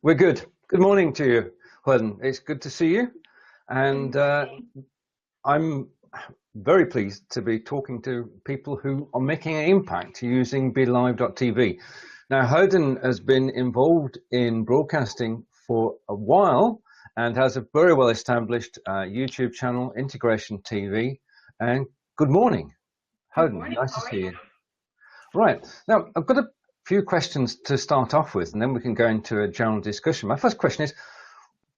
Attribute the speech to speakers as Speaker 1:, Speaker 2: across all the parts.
Speaker 1: We're good. Good morning to you, Hodan. It's good to see you. And I'm very pleased to be talking to people who are making an impact using BeLive.tv. Now, Hodan has been involved in broadcasting for a while and has a very well established YouTube channel, Integration TV. And good morning, Hodan.
Speaker 2: Good morning.
Speaker 1: Nice to
Speaker 2: How are
Speaker 1: see
Speaker 2: you?
Speaker 1: you. Right. Now, I've got a few questions to start off with, and then we can go into a general discussion. My first question is,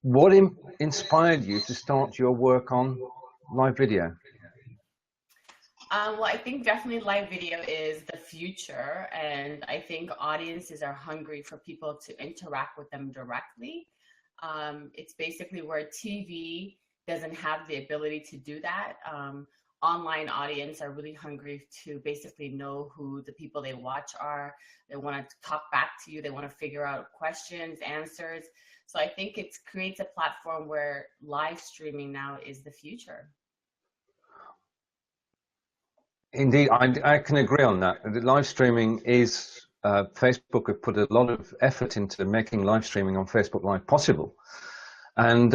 Speaker 1: what inspired you to start your work on live video?
Speaker 2: Well, I think definitely live video is the future, and I think audiences are hungry for people to interact with them directly. It's basically where TV doesn't have the ability to do that. Online audience are really hungry to basically know who the people they watch are. They want to talk back to you. They want to figure out questions, answers. So I think it creates a platform where live streaming now is the future.
Speaker 1: Indeed, I can agree on that. The live streaming is, Facebook have put a lot of effort into making live streaming on Facebook Live possible. And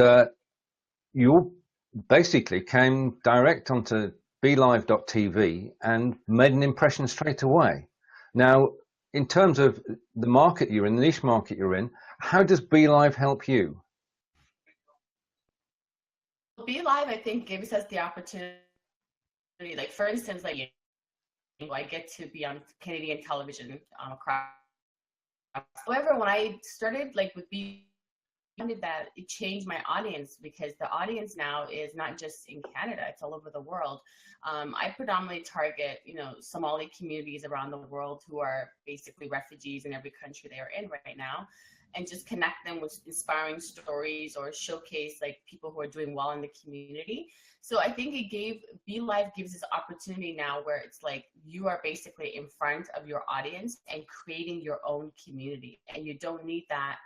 Speaker 1: you basically came direct onto BeLive.tv and made an impression straight away. Now, in terms of the market you're in, the niche market you're in, how does BeLive help you?
Speaker 2: BeLive, I think, gives us the opportunity. Like, for instance, like, I get to be on Canadian television across. However, when I started like with that, it changed my audience, because the audience now is not just in Canada, it's all over the world. I predominantly target, Somali communities around the world who are basically refugees in every country they are in right now, and just connect them with inspiring stories or showcase like people who are doing well in the community. So I think BeLive gives this opportunity now where it's like you are basically in front of your audience and creating your own community, and you don't need that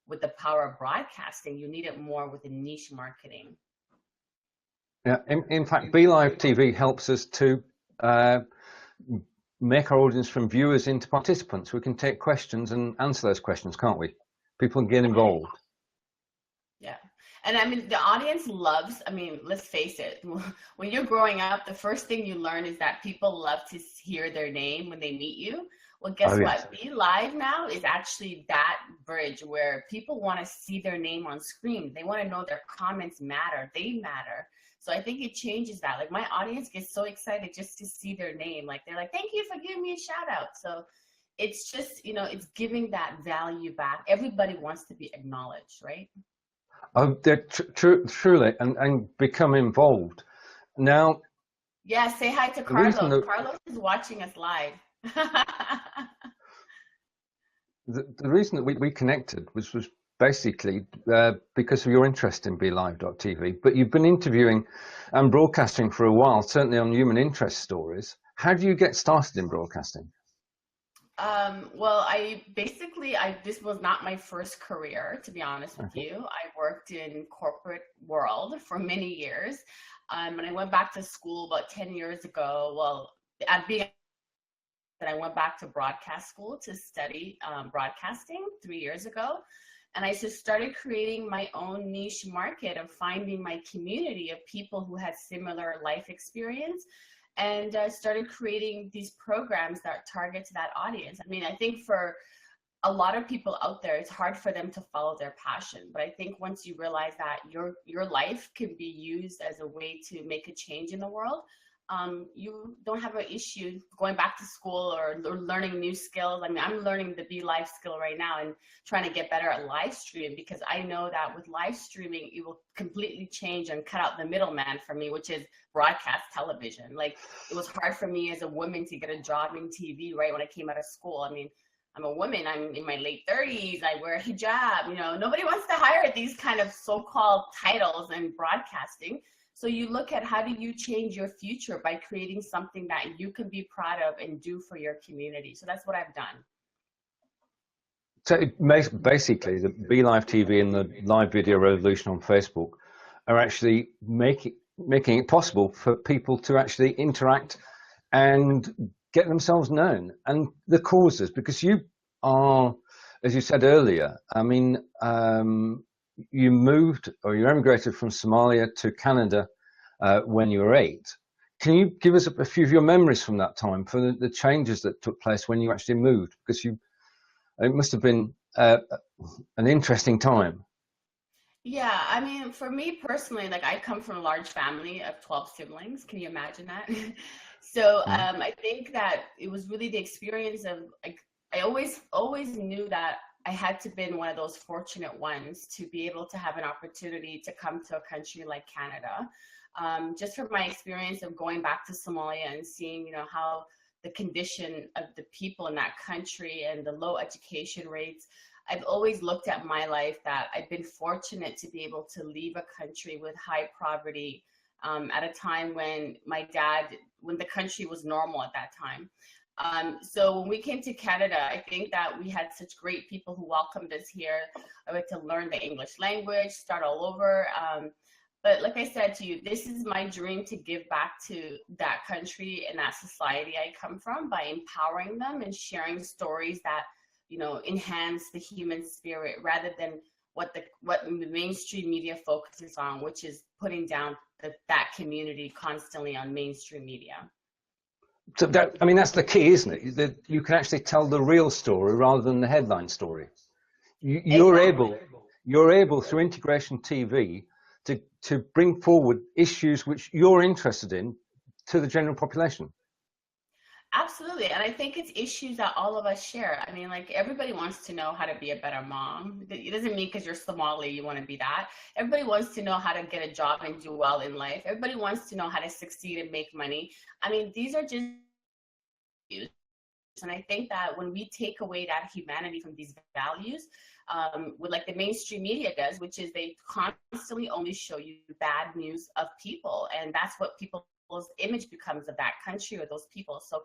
Speaker 2: with the power of broadcasting. You need it more with the niche marketing.
Speaker 1: Yeah, in fact, BeLive TV helps us to make our audience from viewers into participants. We can take questions and answer those questions, can't we? People can get involved.
Speaker 2: Yeah. And I mean, the audience loves, let's face it, when you're growing up, the first thing you learn is that people love to hear their name when they meet you. Well, guess what? BeLive now is actually that bridge where people want to see their name on screen. They want to know their comments matter. They matter. So I think it changes that. Like, my audience gets so excited just to see their name. Like, they're like, thank you for giving me a shout out. So it's just, it's giving that value back. Everybody wants to be acknowledged, right?
Speaker 1: Oh, they're truly, and become involved. Now,
Speaker 2: yeah, say hi to Carlos. Carlos is watching us live.
Speaker 1: The reason that we connected was basically because of your interest in BeLive.tv, but you've been interviewing and broadcasting for a while, certainly on human interest stories. How do you get started in broadcasting?
Speaker 2: Well, this was not my first career, to be honest with you. I worked in corporate world for many years. And I went back to school about 10 years ago. Well, I went back to broadcast school to study broadcasting 3 years ago. And I just started creating my own niche market of finding my community of people who had similar life experience, and started creating these programs that target to that audience. I mean, I think for a lot of people out there, it's hard for them to follow their passion. But I think once you realize that your life can be used as a way to make a change in the world, you don't have an issue going back to school or learning new skills. I mean, I'm learning the BeLive skill right now and trying to get better at live stream, because I know that with live streaming, it will completely change and cut out the middleman for me, which is broadcast television. Like, it was hard for me as a woman to get a job in TV right when I came out of school. I mean, I'm a woman, I'm in my late 30s, I wear a hijab, nobody wants to hire these kind of so-called titles in broadcasting. So you look at how do you change your future by creating something that you can be proud of and do for your community. So that's what I've done.
Speaker 1: So basically, the BeLive TV and the live video revolution on Facebook are actually making it possible for people to actually interact and get themselves known, and the causes, because you are as you said earlier, I mean, you moved or you emigrated from Somalia to Canada when you were 8. Can you give us a few of your memories from that time, for the changes that took place when you actually moved? Because it must have been an interesting time.
Speaker 2: Yeah, I mean, for me personally, like I come from a large family of 12 siblings. Can you imagine that? So
Speaker 1: Mm.
Speaker 2: I think that it was really the experience of like I always knew that I had to been one of those fortunate ones to be able to have an opportunity to come to a country like Canada. Just from my experience of going back to Somalia and seeing, how the condition of the people in that country and the low education rates. I've always looked at my life that I've been fortunate to be able to leave a country with high poverty at a time when the country was normal at that time. So when we came to Canada, I think that we had such great people who welcomed us here. I went to learn the English language, start all over. But like I said to you, this is my dream to give back to that country and that society I come from by empowering them and sharing stories that enhance the human spirit rather than what the mainstream media focuses on, which is putting down that community constantly on mainstream media.
Speaker 1: So I mean, that's the key, isn't it? That you can actually tell the real story rather than the headline story. You're
Speaker 2: Exactly.
Speaker 1: able through integration TV to bring forward issues which you're interested in to the general population.
Speaker 2: Absolutely. And I think it's issues that all of us share. I mean, like everybody wants to know how to be a better mom. It doesn't mean because you're Somali, you want to be that. Everybody wants to know how to get a job and do well in life. Everybody wants to know how to succeed and make money. I mean, these are just issues. And I think that when we take away that humanity from these values, with like the mainstream media does, which is they constantly only show you bad news of people. And that's what people's image becomes of that country or those people. So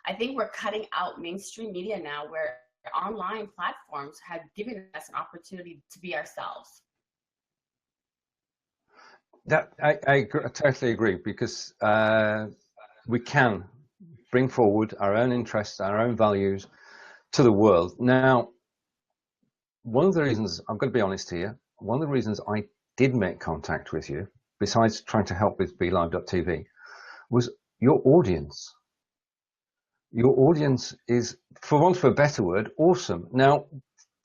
Speaker 2: I think we're cutting out mainstream media now where online platforms have given us an opportunity to be ourselves.
Speaker 1: That I totally agree, because we can bring forward our own interests, our own values to the world. Now, one of the reasons, I'm going to be honest here, one of the reasons I did make contact with you, besides trying to help with BeLive.tv, was your audience. Your audience is, for want of a better word, awesome. Now,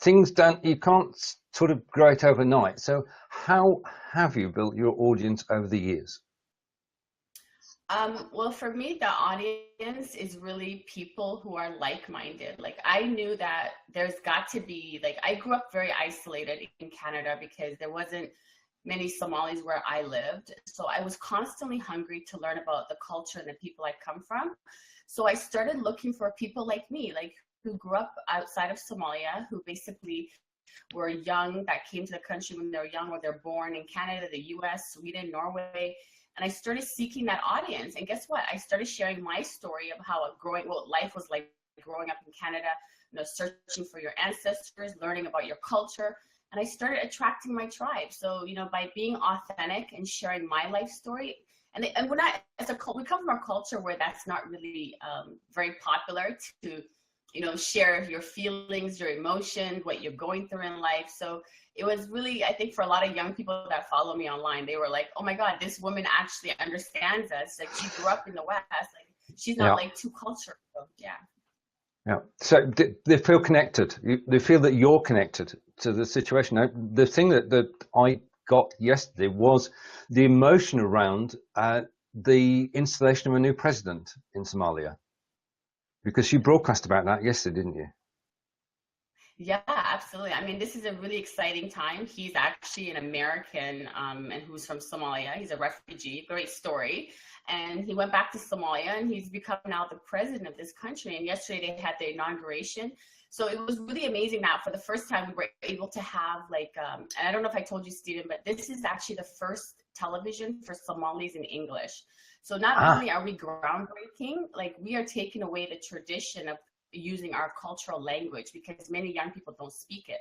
Speaker 1: you can't sort of grow it overnight. So how have you built your audience over the years?
Speaker 2: Well, for me, the audience is really people who are like-minded. Like I knew that there's got to be, like I grew up very isolated in Canada because there wasn't many Somalis where I lived. So I was constantly hungry to learn about the culture and the people I come from. So I started looking for people like me, like who grew up outside of Somalia, who basically were young, that came to the country when they were young, or they're born in Canada, the US, Sweden, Norway. And I started seeking that audience. And guess what? I started sharing my story of how what life was like growing up in Canada, searching for your ancestors, learning about your culture. And I started attracting my tribe. So, by being authentic and sharing my life story, and we're not, we come from a culture where that's not really very popular to share your feelings, your emotions, what you're going through in life. So it was really, I think for a lot of young people that follow me online, they were like, oh my God, this woman actually understands us. Like she grew up in the West. Like she's not like too cultured. So, yeah.
Speaker 1: Yeah. So they feel connected. They feel that you're connected to the situation. Now, the thing that I got yesterday was the emotion around the installation of a new president in Somalia. Because you broadcast about that yesterday, didn't you?
Speaker 2: Yeah, absolutely. I mean, this is a really exciting time. He's actually an American and who's from Somalia. He's a refugee. Great story. And he went back to Somalia and he's become now the president of this country. And yesterday they had the inauguration. So it was really amazing that for the first time we were able to have and I don't know if I told you, Steven, but this is actually the first television for Somalis in English. So not only are we groundbreaking, like we are taking away the tradition of using our cultural language because many young people don't speak it.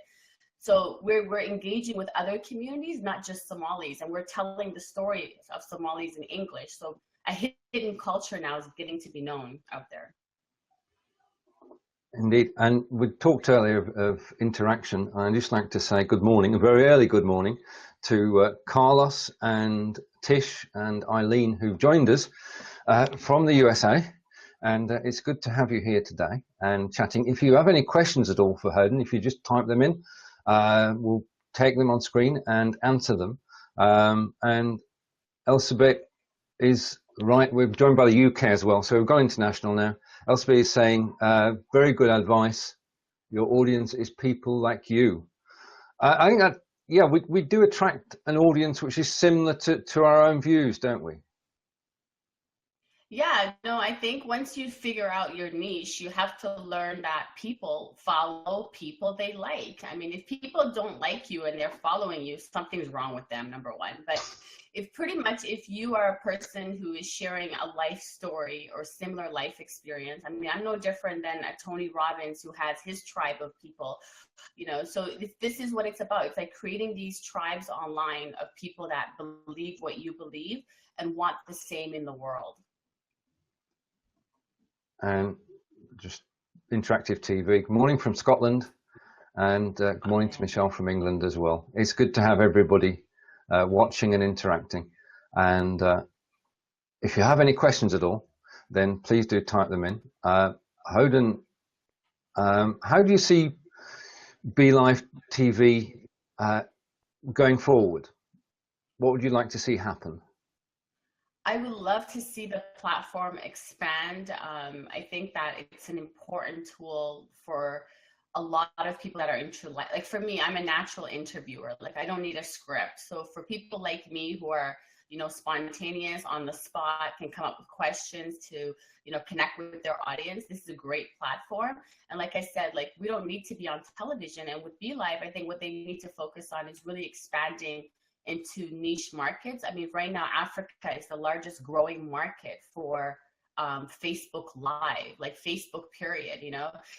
Speaker 2: So we're engaging with other communities, not just Somalis, and we're telling the story of Somalis in English. So a hidden culture now is getting to be known out there.
Speaker 1: Indeed, and we talked earlier of interaction. I'd just like to say good morning, a very early good morning, to Carlos and Tish and Eileen, who've joined us from the USA. And it's good to have you here today and chatting. If you have any questions at all for Hodan, if you just type them in, we'll take them on screen and answer them. And Elizabeth is right. We're joined by the UK as well, so we've gone international now. Elspeth is saying, very good advice. Your audience is people like you. I think that, yeah, we do attract an audience which is similar to our own views, don't we?
Speaker 2: Yeah, no, I think once you figure out your niche, you have to learn that people follow people they like. I mean, if people don't like you and they're following you, something's wrong with them, number one. But if you are a person who is sharing a life story or similar life experience, I mean, I'm no different than a Tony Robbins who has his tribe of people, so this is what it's about. It's like creating these tribes online of people that believe what you believe and want the same in the world.
Speaker 1: And just interactive TV. Good morning from Scotland, and good morning to Michelle from England as well. It's good to have everybody watching and interacting. And if you have any questions at all, then please do type them in. Hodan, how do you see BeLive TV going forward? What would you like to see happen?
Speaker 2: I would love to see the platform expand. I think that it's an important tool for a lot of people that are like for me, I'm a natural interviewer. Like I don't need a script. So for people like me who are, spontaneous, on the spot, can come up with questions to, connect with their audience, this is a great platform. And like I said, like we don't need to be on television. And with BeLive, I think what they need to focus on is really expanding into niche markets. I mean, right now, Africa is the largest growing market for Facebook Live, like Facebook period,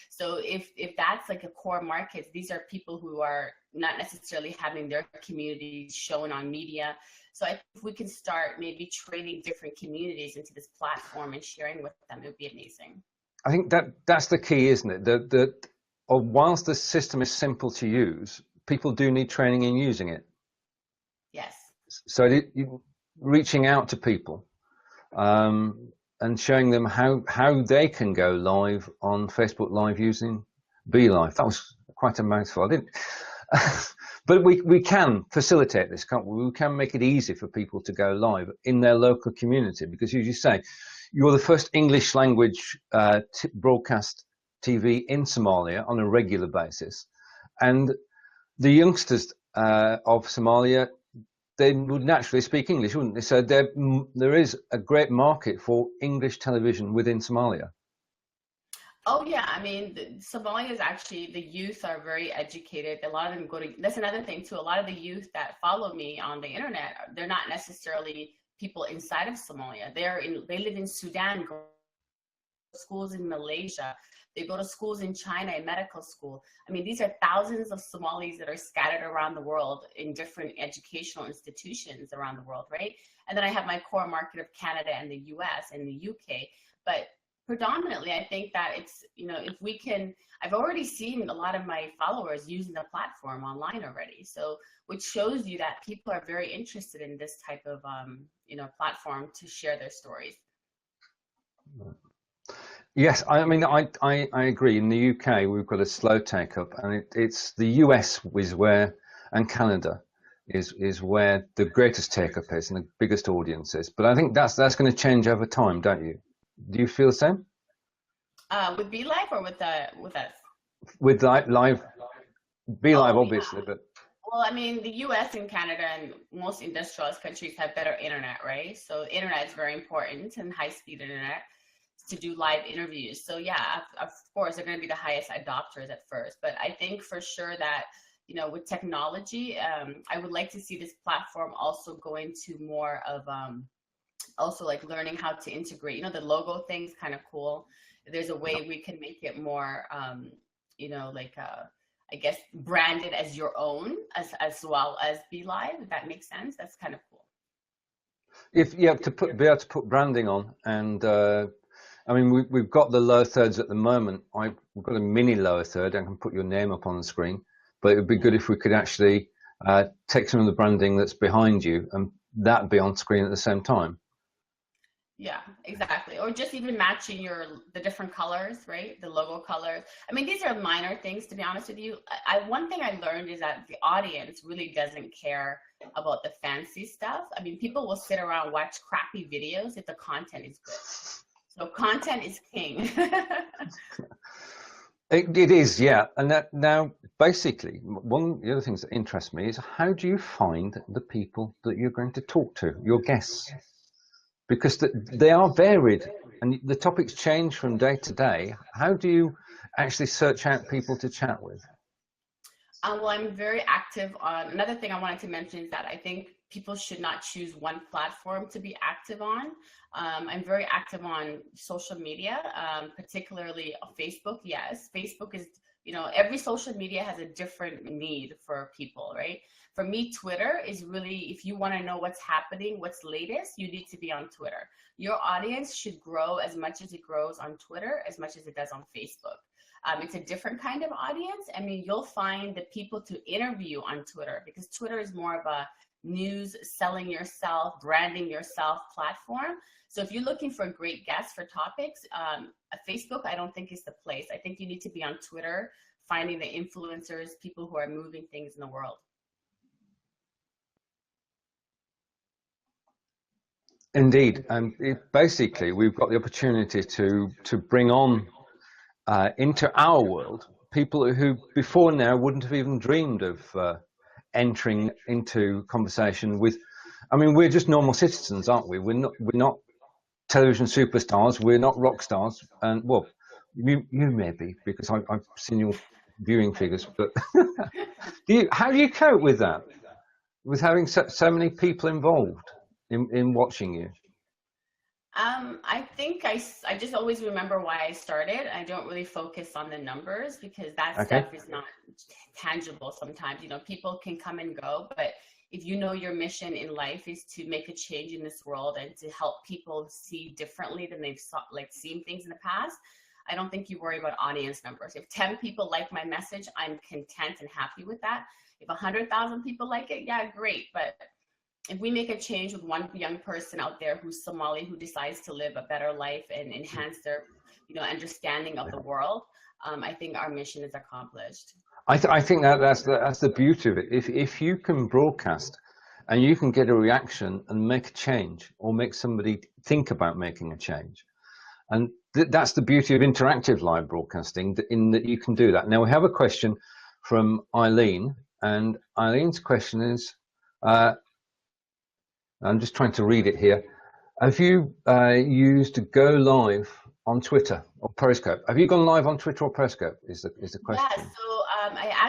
Speaker 2: So if that's like a core market, these are people who are not necessarily having their communities shown on media. So I think if we can start maybe training different communities into this platform and sharing with them, it would be amazing.
Speaker 1: I think that's the key, isn't it? That whilst the system is simple to use, people do need training in using it.
Speaker 2: Yes.
Speaker 1: So reaching out to people and showing them how they can go live on Facebook Live using BeLive. That was quite a mouthful. I didn't. But we can facilitate this, can't we? We can make it easy for people to go live in their local community, because as you say, you're the first English language broadcast TV in Somalia on a regular basis. And the youngsters of Somalia, they would naturally speak English, wouldn't they? So there is a great market for English television within Somalia.
Speaker 2: Oh yeah, I mean, Somalia is actually, the youth are very educated. A lot of them go to, that's another thing too, a lot of the youth that follow me on the internet, they're not necessarily people inside of Somalia. They live in Sudan, go to schools in Malaysia, they go to schools in China, in medical school. I mean, these are thousands of Somalis that are scattered around the world in different educational institutions around the world, right? And then I have my core market of Canada and the US and the UK. But predominantly, I think that it's, if we can, I've already seen a lot of my followers using the platform online already. So, which shows you that people are very interested in this type of, platform to share their stories.
Speaker 1: Yes, I mean, I agree. In the UK, we've got a slow take up, and it's the US is where, and Canada is where the greatest take up is and the biggest audience is. But I think that's going to change over time, don't you? Do you feel the same?
Speaker 2: With BeLive or with us?
Speaker 1: With live BeLive, obviously, but.
Speaker 2: Well, I mean, the US and Canada and most industrialized countries have better internet, right? So internet is very important, and high-speed internet to do live interviews. So yeah, of course, they're going to be the highest adopters at first. But I think for sure that, with technology, I would like to see this platform also go into more of also like learning how to integrate, the logo thing's kind of cool. There's a way we can make it more, I guess, branded as your own, as well as BeLive, if that makes sense. That's kind of cool.
Speaker 1: If you have to be able to put branding on and I mean, we've got the lower thirds at the moment. We've got a mini lower third. I can put your name up on the screen, but it would be good if we could actually take some of the branding that's behind you and that be on screen at the same time.
Speaker 2: Yeah, exactly. Or just even matching the different colors, right? The logo colors. I mean, these are minor things, to be honest with you. One thing I learned is that the audience really doesn't care about the fancy stuff. I mean, people will sit around and watch crappy videos if the content is good. So content is king.
Speaker 1: It is, yeah. And that now, basically, one of the other things that interest me is how do you find the people that you're going to talk to, your guests? Because they are varied and the topics change from day to day. How do you actually search out people to chat with?
Speaker 2: Well, I'm very active on, another thing I wanted to mention is that I think people should not choose one platform to be active on. I'm very active on social media, particularly on Facebook. Yes, Facebook is, every social media has a different need for people, right? For me, Twitter is really, if you want to know what's happening, what's latest, you need to be on Twitter. Your audience should grow as much as it grows on Twitter, as much as it does on Facebook. It's a different kind of audience. I mean, you'll find the people to interview on Twitter because Twitter is more of a news, selling yourself, branding yourself platform. So if you're looking for great guests for topics, Facebook, I don't think is the place. I think you need to be on Twitter, finding the influencers, people who are moving things in the world.
Speaker 1: Indeed. And basically, we've got the opportunity to bring on into our world people who before now wouldn't have even dreamed of entering into conversation with. I mean, we're just normal citizens, aren't we? We're not television superstars. We're not rock stars. And well, you may be, because I've seen your viewing figures. But how do you cope with that? With having so many people involved in watching you?
Speaker 2: I think I just always remember why I started. I don't really focus on the numbers because that stuff is not tangible sometimes. People can come and go, but if you know your mission in life is to make a change in this world and to help people see differently than they've seen things in the past, I don't think you worry about audience numbers. If 10 people like my message, I'm content and happy with that. If 100,000 people like it, yeah, great. But if we make a change with one young person out there who's Somali, who decides to live a better life and enhance their, understanding of the world, I think our mission is accomplished.
Speaker 1: I think that's the beauty of it. If you can broadcast and you can get a reaction and make a change or make somebody think about making a change, and that's the beauty of interactive live broadcasting, in that you can do that. Now we have a question from Eileen, and Eileen's question is, I'm just trying to read it here. Have you used Go Live on Twitter or Periscope? Have you gone live on Twitter or Periscope? Is the question?
Speaker 2: Yeah.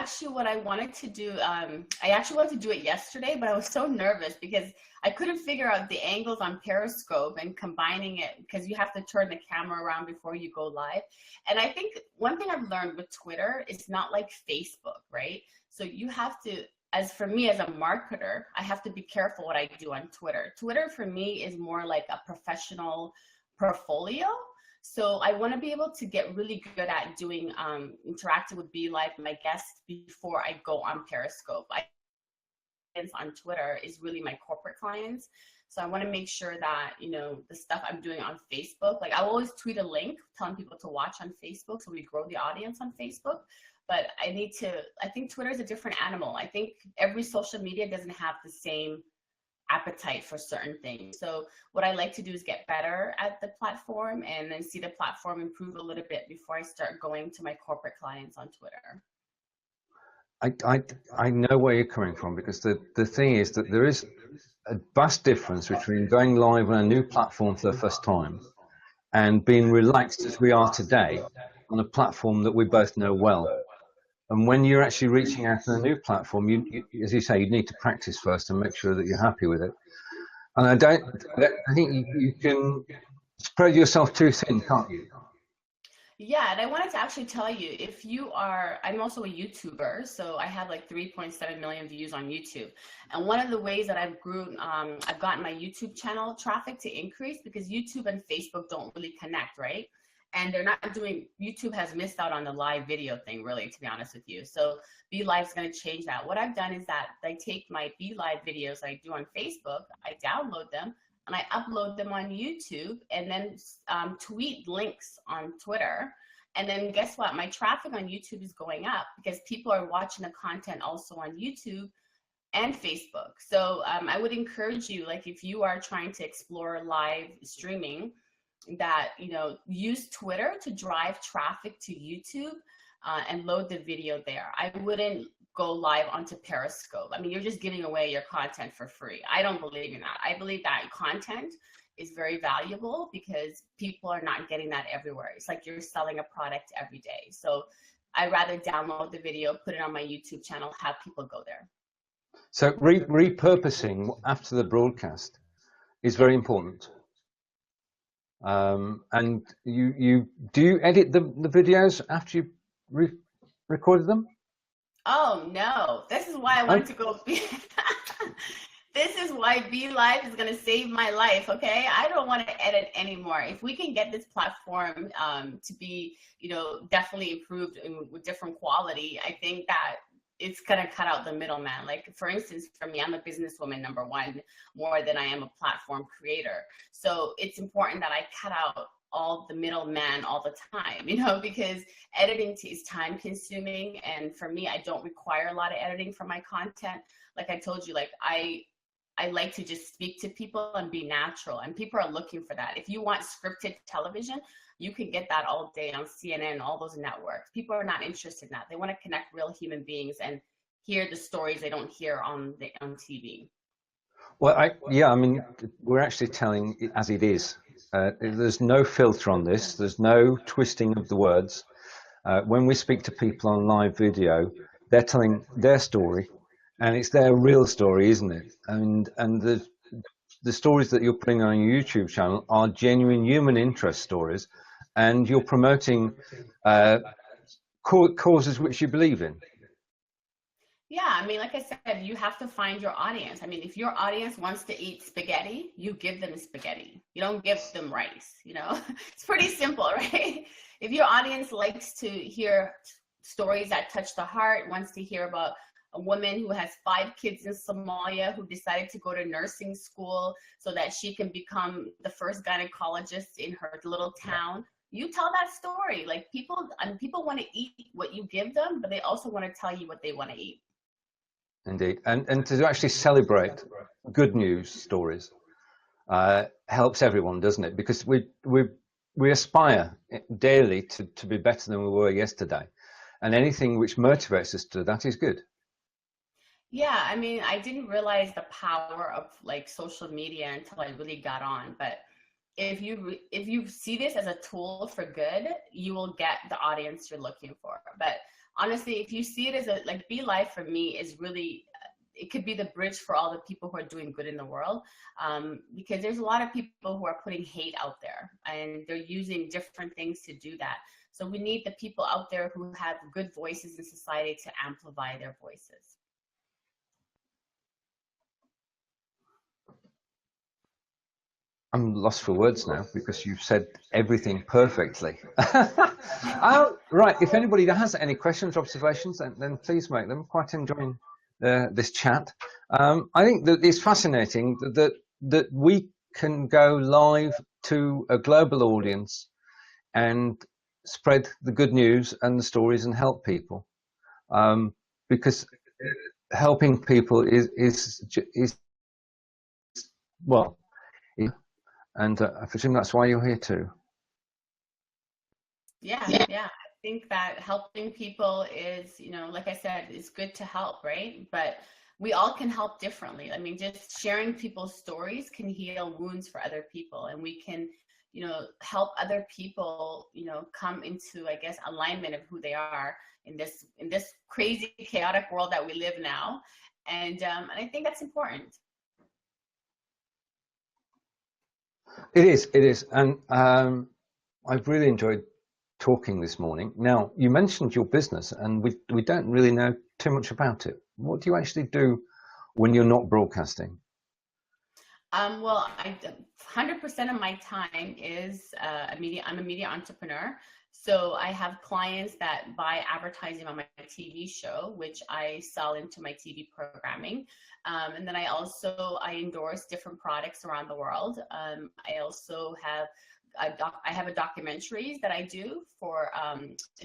Speaker 2: So what I wanted to do, I actually wanted to do it yesterday, but I was so nervous because I couldn't figure out the angles on Periscope and combining it, because you have to turn the camera around before you go live. And I think one thing I've learned with Twitter, it's not like Facebook, right? So you have to, as for me as a marketer, I have to be careful what I do on Twitter. Twitter for me is more like a professional portfolio. So I want to be able to get really good at doing interacting with BeLive, my guests, before I go on Periscope. On Twitter is really my corporate clients. So I want to make sure that, the stuff I'm doing on Facebook, like I always tweet a link telling people to watch on Facebook, so we grow the audience on Facebook. But I think Twitter is a different animal. I think every social media doesn't have the same appetite for certain things. So what I like to do is get better at the platform and then see the platform improve a little bit before I start going to my corporate clients on Twitter.
Speaker 1: I know where you're coming from, because the thing is that there is a vast difference between going live on a new platform for the first time and being relaxed as we are today on a platform that we both know well. And when you're actually reaching out on a new platform, you, as you say, you need to practice first and make sure that you're happy with it. And I think you can spread yourself too thin, can't you?
Speaker 2: Yeah, and I wanted to actually tell you, if you are, I'm also a YouTuber, so I have like 3.7 million views on YouTube. And one of the ways that I've gotten my YouTube channel traffic to increase, because YouTube and Facebook don't really connect, right? And they're not doing, YouTube has missed out on the live video thing, really, to be honest with you. So Be Live is going to change that. What I've done is that I take my Be Live videos I do on Facebook, I download them, and I upload them on YouTube, and then tweet links on Twitter. And then guess what? My traffic on YouTube is going up because people are watching the content also on YouTube and Facebook. So I would encourage you, like if you are trying to explore live streaming, that, you know, use Twitter to drive traffic to YouTube and load the video there. I wouldn't go live onto Periscope. I mean, you're just giving away your content for free. I don't believe in that. I believe that content is very valuable because people are not getting that everywhere. It's like you're selling a product every day. So I'd rather download the video, put it on my YouTube channel, have people go there.
Speaker 1: So repurposing after the broadcast is very important. And do you edit the videos after you recorded them?
Speaker 2: Oh no, this is why I wanted to go. This is why Be Live is going to save my life, okay? I don't want to edit anymore. If we can get this platform to be, you know, definitely improved with different quality, I think that it's going to cut out the middleman. Like, for instance, for me, I'm a businesswoman, number one, more than I am a platform creator. So it's important that I cut out all the middleman all the time, you know, because editing is time consuming. And for me, I don't require a lot of editing for my content. Like I told you, like I like to just speak to people and be natural, and people are looking for that. If you want scripted television, you can get that all day on CNN, all those networks. People are not interested in that. They want to connect real human beings and hear the stories they don't hear on TV.
Speaker 1: Well, I mean, we're actually telling it as it is. There's no filter on this. There's no twisting of the words. When we speak to people on live video, they're telling their story, and it's their real story, isn't it? And the stories that you're putting on your YouTube channel are genuine human interest stories, and you're promoting causes which you believe in.
Speaker 2: Yeah, I mean, like I said, you have to find your audience. I mean, if your audience wants to eat spaghetti, you give them spaghetti. You don't give them rice, you know? It's pretty simple, right? If your audience likes to hear stories that touch the heart, wants to hear about a woman who has 5 kids in Somalia who decided to go to nursing school so that she can become the first gynecologist in her little town, you tell that story. Like people want to eat what you give them, but they also want to tell you what they want to eat.
Speaker 1: Indeed, and to actually celebrate good news stories helps everyone, doesn't it? Because we aspire daily to be better than we were yesterday, and anything which motivates us to that is good.
Speaker 2: Yeah, I mean, I didn't realize the power of like social media until I really got on. But if you see this as a tool for good, you will get the audience you're looking for. But honestly, if you see it as a, like, Be Live for me is really, it could be the bridge for all the people who are doing good in the world, because there's a lot of people who are putting hate out there and they're using different things to do that. So we need the people out there who have good voices in society to amplify their voices.
Speaker 1: I'm lost for words now because you've said everything perfectly. Right, if anybody has any questions or observations, then please make them. Quite enjoying this chat. I think that it's fascinating that we can go live to a global audience and spread the good news and the stories and help people, because helping people is well. And I presume that's why you're here too.
Speaker 2: Yeah. I think that helping people is, you know, like I said, it's good to help, right? But we all can help differently. I mean, just sharing people's stories can heal wounds for other people, and we can, you know, help other people, you know, come into, I guess, alignment of who they are in this crazy, chaotic world that we live now. And I think that's important.
Speaker 1: It is, and I've really enjoyed talking this morning. Now, you mentioned your business, and we don't really know too much about it. What do you actually do when you're not broadcasting?
Speaker 2: Well, 100% of my time is I'm a media entrepreneur. So I have clients that buy advertising on my TV show, which I sell into my TV programming. And then I endorse different products around the world. I also have I have a documentaries that I do for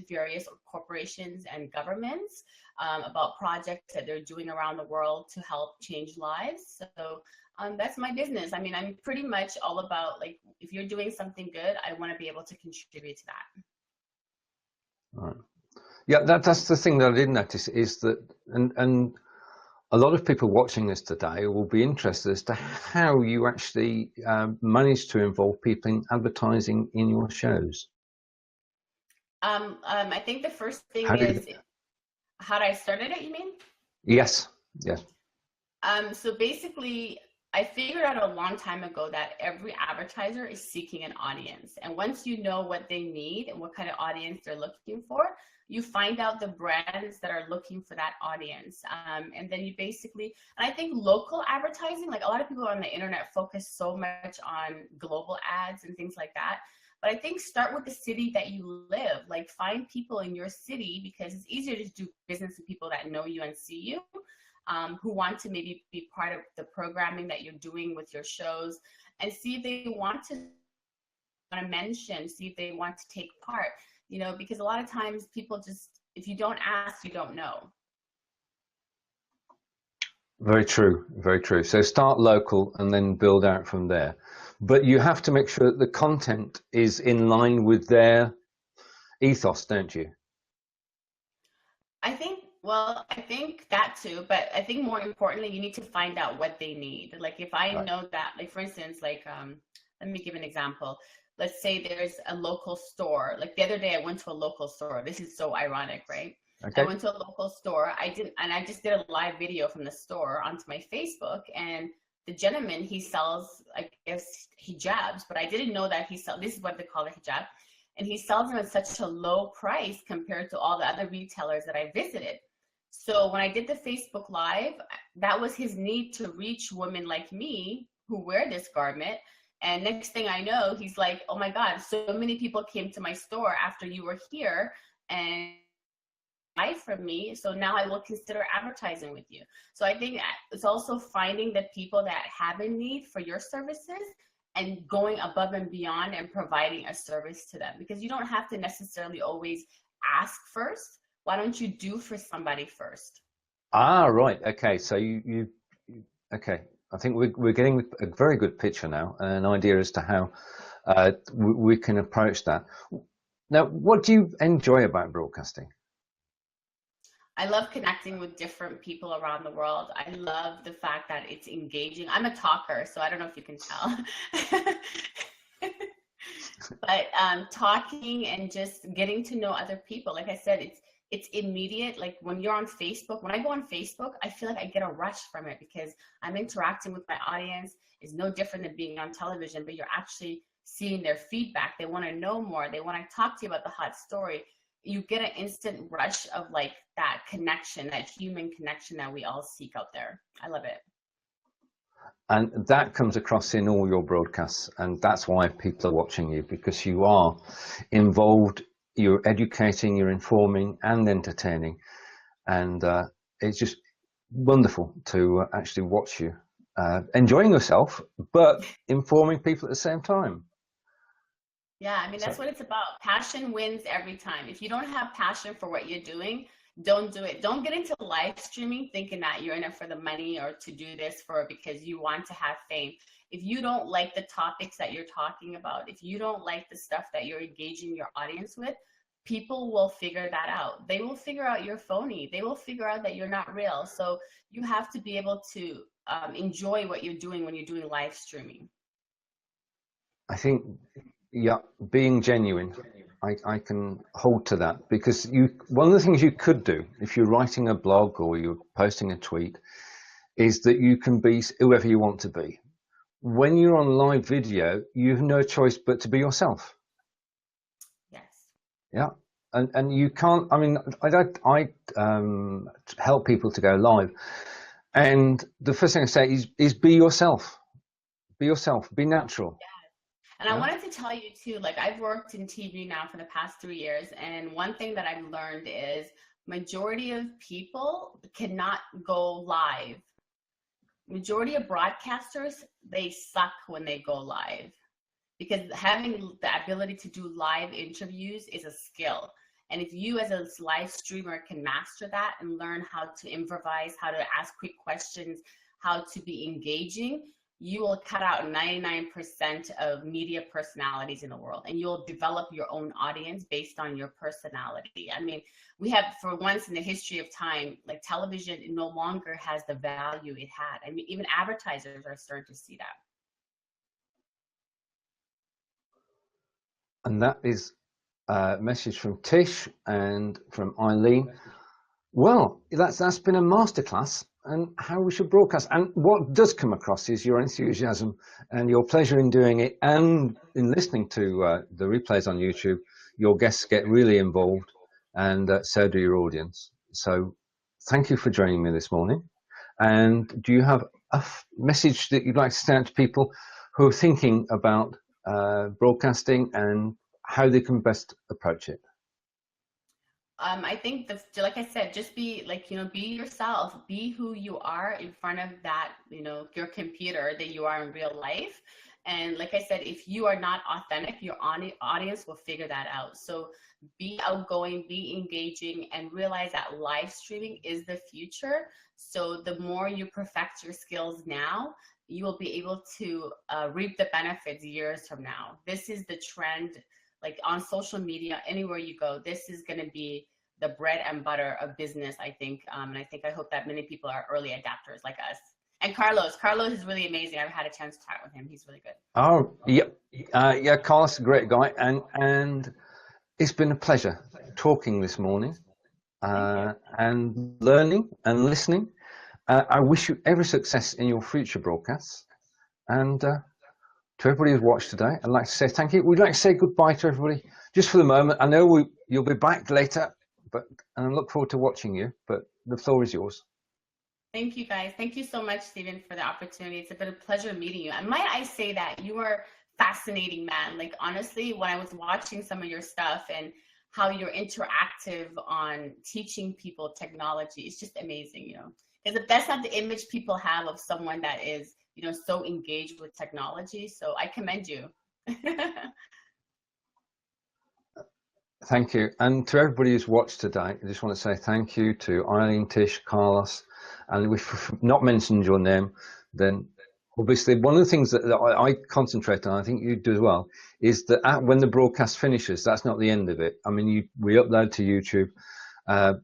Speaker 2: various corporations and governments about projects that they're doing around the world to help change lives. So that's my business. I mean, I'm pretty much all about, like, if you're doing something good, I want to be able to contribute to that.
Speaker 1: Right. Yeah, that's the thing that I did notice is that, and a lot of people watching this today will be interested as to how you actually manage to involve people in advertising in your shows.
Speaker 2: I think the first thing is how I started it, you mean?
Speaker 1: Yes, yes.
Speaker 2: So basically, I figured out a long time ago that every advertiser is seeking an audience. And once you know what they need and what kind of audience they're looking for, you find out the brands that are looking for that audience. And then you basically, and I think local advertising, like a lot of people on the internet focus so much on global ads and things like that. But I think start with the city that you live. Like, find people in your city, because it's easier to do business with people that know you and see you. Who want to maybe be part of the programming that you're doing with your shows, and see if they want to mention, see if they want to take part, you know, because a lot of times people just, if you don't ask, you don't know.
Speaker 1: Very true, very true. So start local and then build out from there. But you have to make sure that the content is in line with their ethos, don't you?
Speaker 2: I think that too, but I think more importantly, you need to find out what they need. Like, if I know that, like, for instance, like, let me give an example. Let's say there's a local store. Like the other day I went to a local store. This is so ironic, right? Okay. I went to a local store. I just did a live video from the store onto my Facebook, and the gentleman, he sells, I guess, hijabs, but I didn't know that this is what they call a hijab. And he sells them at such a low price compared to all the other retailers that I visited. So when I did the Facebook Live, that was his need to reach women like me who wear this garment. And next thing I know, he's like, oh my God, so many people came to my store after you were here and buy from me. So now I will consider advertising with you. So I think it's also finding the people that have a need for your services and going above and beyond and providing a service to them, because you don't have to necessarily always ask first. Why don't you do for somebody first?
Speaker 1: Ah, right. Okay. So okay. I think we're getting a very good picture now, and an idea as to how we can approach that. Now, what do you enjoy about broadcasting?
Speaker 2: I love connecting with different people around the world. I love the fact that it's engaging. I'm a talker, so I don't know if you can tell. But talking and just getting to know other people, like I said, it's immediate. Like when you're on Facebook, when I go on Facebook, I feel like I get a rush from it because I'm interacting with my audience. It's no different than being on television, but you're actually seeing their feedback. They want to know more. They want to talk to you about the hot story. You get an instant rush of like that connection, that human connection that we all seek out there. I love it.
Speaker 1: And that comes across in all your broadcasts, and that's why people are watching you, because you are involved, you're educating, you're informing and entertaining, and it's just wonderful to actually watch you enjoying yourself but informing people at the same time.
Speaker 2: Yeah, I mean, that's what it's about. Passion wins every time. If you don't have passion for what you're doing, don't do it. Don't get into live streaming thinking that you're in it for the money or to do this because you want to have fame. If you don't like the topics that you're talking about, if you don't like the stuff that you're engaging your audience with, people will figure that out. They will figure out you're phony. They will figure out that you're not real. So you have to be able to enjoy what you're doing when you're doing live streaming.
Speaker 1: I think, yeah, being genuine. I can hold to that, because one of the things you could do if you're writing a blog or you're posting a tweet is that you can be whoever you want to be. When you're on live video, you have no choice but to be yourself.
Speaker 2: Yes.
Speaker 1: Yeah. And you can't, I mean, I help people to go live. And the first thing I say is be yourself. Be yourself. Be natural.
Speaker 2: And I wanted to tell you too, like I've worked in TV now for the past 3 years, and one thing that I've learned is majority of people cannot go live. Majority of broadcasters, they suck when they go live, because having the ability to do live interviews is a skill. And if you as a live streamer can master that and learn how to improvise, how to ask quick questions, how to be engaging, you will cut out 99% of media personalities in the world, and you'll develop your own audience based on your personality. I mean, we have, for once in the history of time, like television no longer has the value it had. I mean, even advertisers are starting to see that.
Speaker 1: And that is a message from Tish and from Eileen. Well, that's been a masterclass on how we should broadcast. And what does come across is your enthusiasm and your pleasure in doing it, and in listening to the replays on YouTube. Your guests get really involved, and so do your audience. So thank you for joining me this morning. And do you have a message that you'd like to send out to people who are thinking about broadcasting and how they can best approach it?
Speaker 2: I think like I said, just be like, be yourself, be who you are in front of that, your computer that you are in real life. And like I said, if you are not authentic, your audience will figure that out. So be outgoing, be engaging, and realize that live streaming is the future. So the more you perfect your skills now, you will be able to reap the benefits years from now. This is the trend. Like on social media, anywhere you go, this is going to be the bread and butter of business, I think. And I hope that many people are early adapters like us. And Carlos is really amazing. I've had a chance to chat with him. He's really good.
Speaker 1: Oh, yeah, Carlos is a great guy. And it's been a pleasure talking this morning and learning and listening. I wish you every success in your future broadcasts. And to everybody who's watched today, I'd like to say thank you. We'd like to say goodbye to everybody just for the moment. I know you'll be back later, and I look forward to watching you, but the floor is yours.
Speaker 2: Thank you, guys. Thank you so much, Steven, for the opportunity. It's been a pleasure meeting you. And might I say that you are fascinating, man. Like, honestly, when I was watching some of your stuff and how you're interactive on teaching people technology, it's just amazing, because that's not the image people have of someone that is, so engaged with technology. So I commend you.
Speaker 1: Thank you. And to everybody who's watched today, I just want to say thank you to Eileen, Tish, Carlos. And if we've not mentioned your name, then obviously one of the things that I concentrate on, I think you do as well, is that when the broadcast finishes, that's not the end of it. I mean, we upload to YouTube,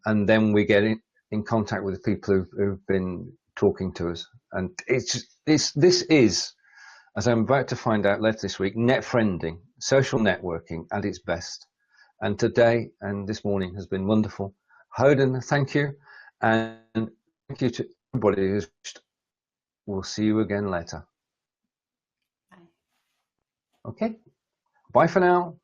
Speaker 1: and then we get in contact with the people who've been talking to us. And this is, as I'm about to find out later this week, net friending, social networking at its best. And today and this morning has been wonderful. Hodan, thank you. And thank you to everybody who's watched. We'll see you again later.
Speaker 2: Bye.
Speaker 1: Okay. Bye for now.